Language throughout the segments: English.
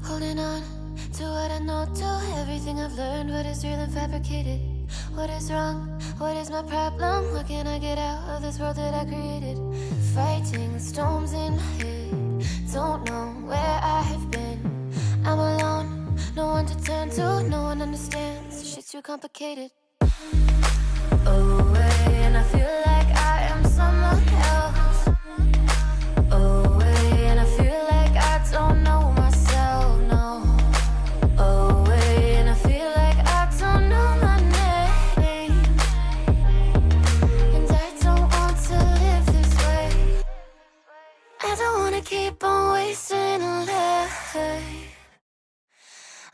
Holding on to what I know, to everything I've learned. What is real and fabricated? What is wrong? What is my problem? What can I get out of this world that I created? Fighting the storms in my head. Don't know where I have been. I'm alone, no one to turn to. No one understands, shit's too complicated. Away, and I feel like I am someone else. Away, and I feel like I don't know myself, no. Away, and I feel like I don't know my name. And I don't want to live this way. I don't wanna keep on wasting a life.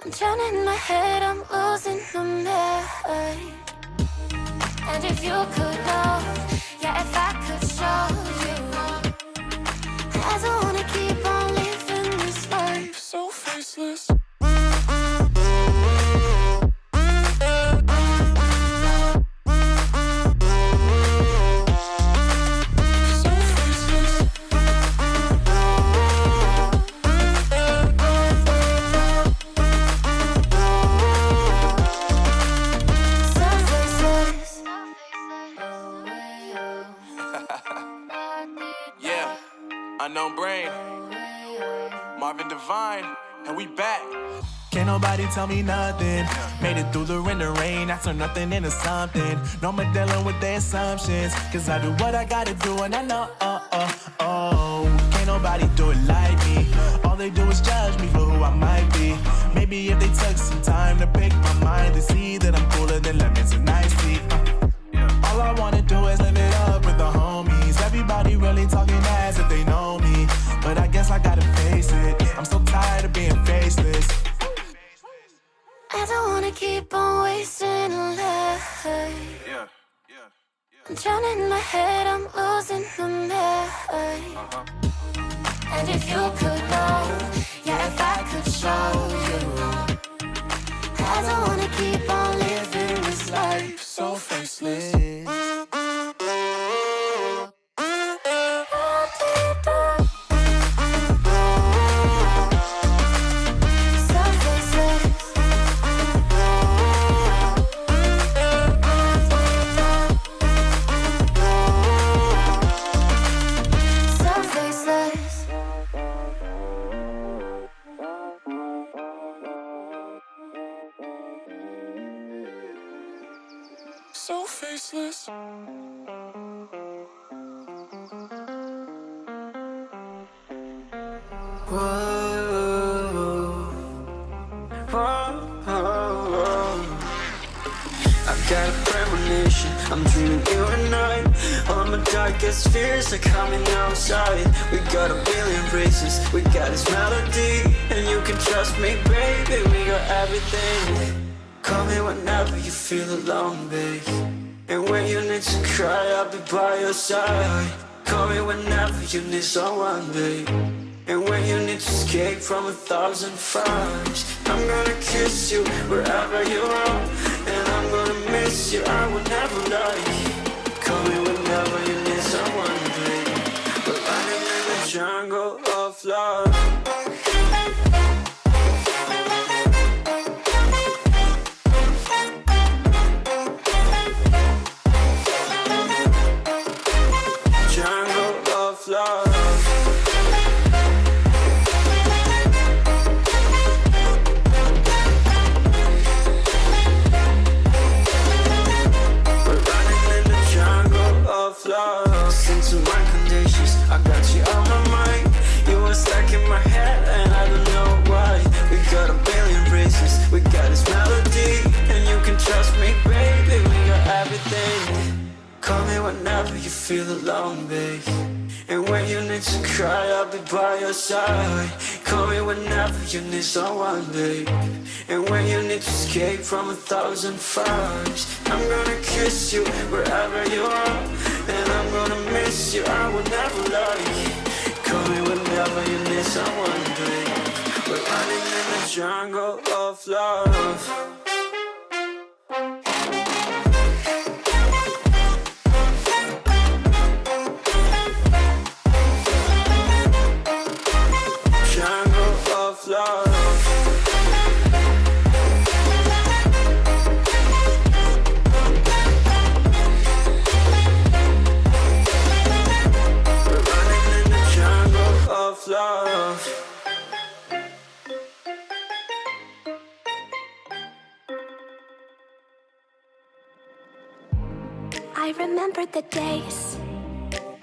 I'm drowning in my head, I'm losing my mind. And if you could know, yeah, if I could show you, I don't wanna keep on living this life so faceless. Unknown Brain, Marvin Divine, and we back. Can't nobody tell me nothing. Made it through the rain and rain. I turn nothing into something. No more dealing with their assumptions. Cause I do what I gotta do and I know, can't nobody do it like me. All they do is judge me for who I might be. Maybe if they took some time to pick my mind, they see that I'm cooler than lemons and iced tea. All I wanna do is live it up with the homies. Everybody really talking as if they know me, but I guess I gotta face it. I'm so tired of being faceless. I don't wanna keep on wasting a life. I'm drowning in my head, I'm losing my mind. And if you could know, yeah, if I could show you, I don't wanna keep on living this life so faceless. So faceless. I've got a premonition, I'm dreaming you and I. All my darkest fears are coming outside. We got a billion races, we got this melody. And you can trust me, baby, we got everything. Call me whenever you feel alone, babe. And when you need to cry, I'll be by your side. Call me whenever you need someone, babe. And when you need to escape from 1,000 fires, I'm gonna kiss you wherever you are. And I'm gonna miss you, I will never lie. Call me whenever you need someone, babe. We're running in the jungle of love. Feel alone, babe. And when you need to cry, I'll be by your side. Call me whenever you need someone, babe. And when you need to escape from 1,000 fires, I'm gonna kiss you wherever you are. And I'm gonna miss you, I will never lie. Call me whenever you need someone, babe. We're running in the jungle of love. Love. I remember the days,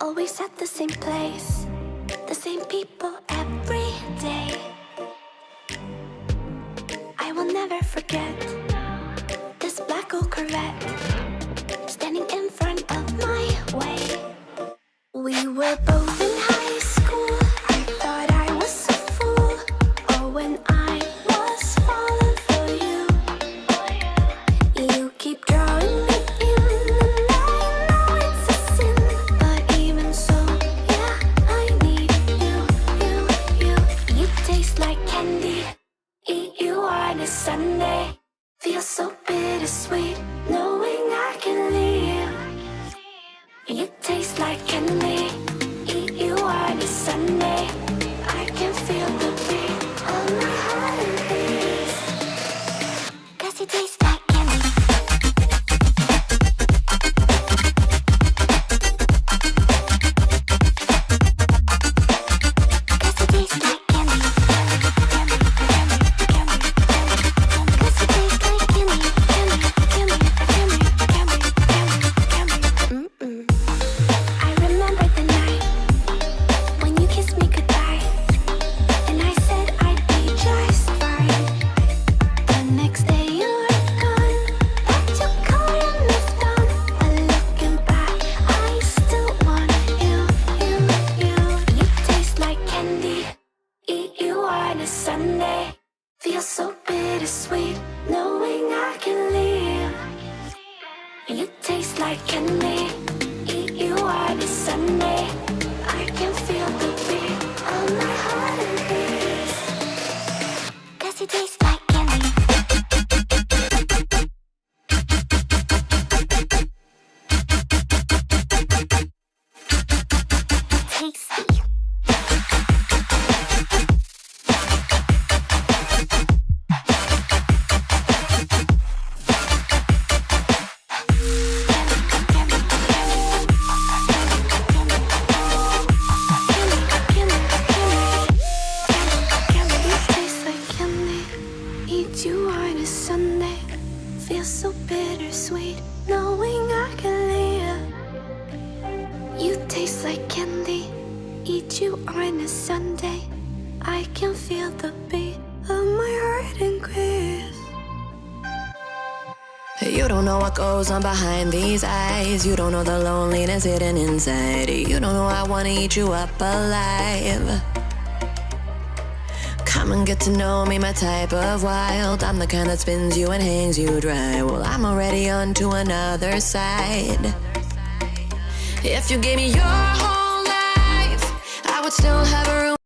always at the same place, the same people every day. I will never forget this black old Corvette standing in front of my way. We were both in high school. I thought I was a fool. Oh, when I was falling for you. You keep drawing me in, and I know it's a sin. But even so, yeah, I need you. You taste like candy. Eat you on a Sunday. Feel so bittersweet, knowing I can leave. You taste like candy. Eat you on a Sunday. I can feel the beat of my heart and beats. 'Cause you taste like candy. Sunday, feel so bittersweet, knowing I can leave. You taste like candy, eat you on a Sunday. I can feel the beat of my heart and beats. 'Cause you taste like candy. Tasty. You on a Sunday, feel so bittersweet, knowing I can live. You taste like candy, eat you on a Sunday. I can feel the beat of my heart increase. You don't know what goes on behind these eyes. You don't know the loneliness hidden inside. You don't know I wanna eat you up alive. Come and get to know me, my type of wild. I'm the kind that spins you and hangs you dry. Well, I'm already on to another side. If you gave me your whole life, I would still have a